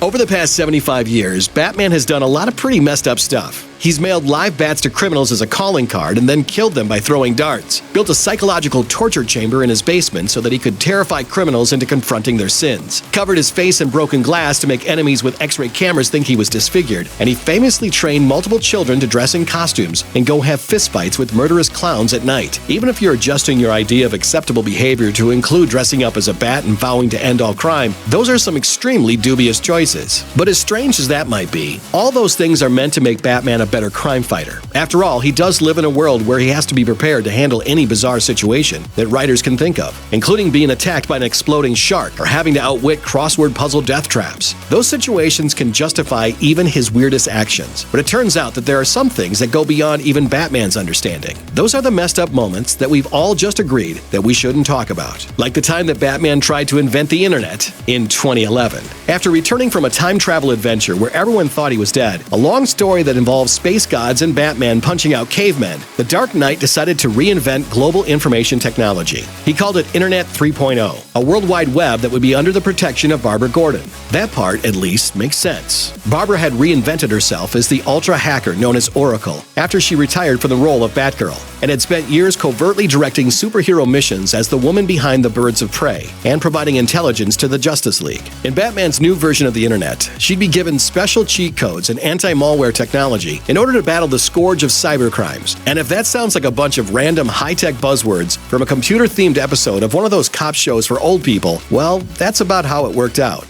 Over the past 75 years, Batman has done a lot of pretty messed up stuff. He's mailed live bats to criminals as a calling card and then killed them by throwing darts, built a psychological torture chamber in his basement so that he could terrify criminals into confronting their sins, covered his face in broken glass to make enemies with X-ray cameras think he was disfigured, and he famously trained multiple children to dress in costumes and go have fistfights with murderous clowns at night. Even if you're adjusting your idea of acceptable behavior to include dressing up as a bat and vowing to end all crime, those are some extremely dubious choices. But as strange as that might be, all those things are meant to make Batman a better crime fighter. After all, he does live in a world where he has to be prepared to handle any bizarre situation that writers can think of, including being attacked by an exploding shark or having to outwit crossword puzzle death traps. Those situations can justify even his weirdest actions, but it turns out that there are some things that go beyond even Batman's understanding. Those are the messed up moments that we've all just agreed that we shouldn't talk about, like the time that Batman tried to invent the internet in 2011. After returning from a time travel adventure where everyone thought he was dead, a long story that involves space gods and Batman punching out cavemen, the Dark Knight decided to reinvent global information technology. He called it Internet 3.0, a World Wide Web that would be under the protection of Barbara Gordon. That part, at least, makes sense. Barbara had reinvented herself as the ultra hacker known as Oracle after she retired from the role of Batgirl, and had spent years covertly directing superhero missions as the woman behind the Birds of Prey and providing intelligence to the Justice League. In Batman's new version of the internet, she'd be given special cheat codes and anti-malware technology in order to battle the scourge of cybercrimes. And if that sounds like a bunch of random high-tech buzzwords from a computer-themed episode of one of those cop shows for old people, well, that's about how it worked out.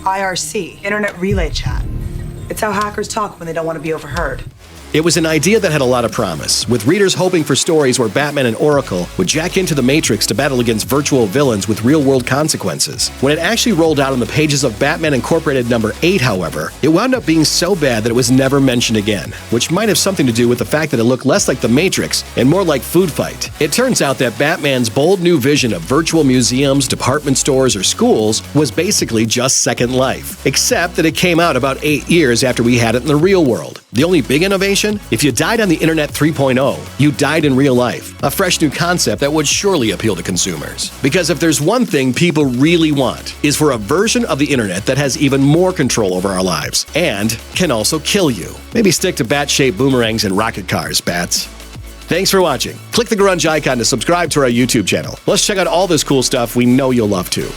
IRC, Internet Relay Chat. It's how hackers talk when they don't want to be overheard. It was an idea that had a lot of promise, with readers hoping for stories where Batman and Oracle would jack into the Matrix to battle against virtual villains with real-world consequences. When it actually rolled out on the pages of Batman Incorporated number 8, however, it wound up being so bad that it was never mentioned again, which might have something to do with the fact that it looked less like the Matrix and more like Food Fight. It turns out that Batman's bold new vision of virtual museums, department stores, or schools was basically just Second Life, except that it came out about 8 years after we had it in the real world. The only big innovation? If you died on the Internet 3.0, you died in real life, a fresh new concept that would surely appeal to consumers. Because if there's one thing people really want, is for a version of the Internet that has even more control over our lives, and can also kill you. Maybe stick to bat-shaped boomerangs and rocket cars, bats. Thanks for watching. Click the grunge icon to subscribe to our YouTube channel. Let's check out all this cool stuff we know you'll love too.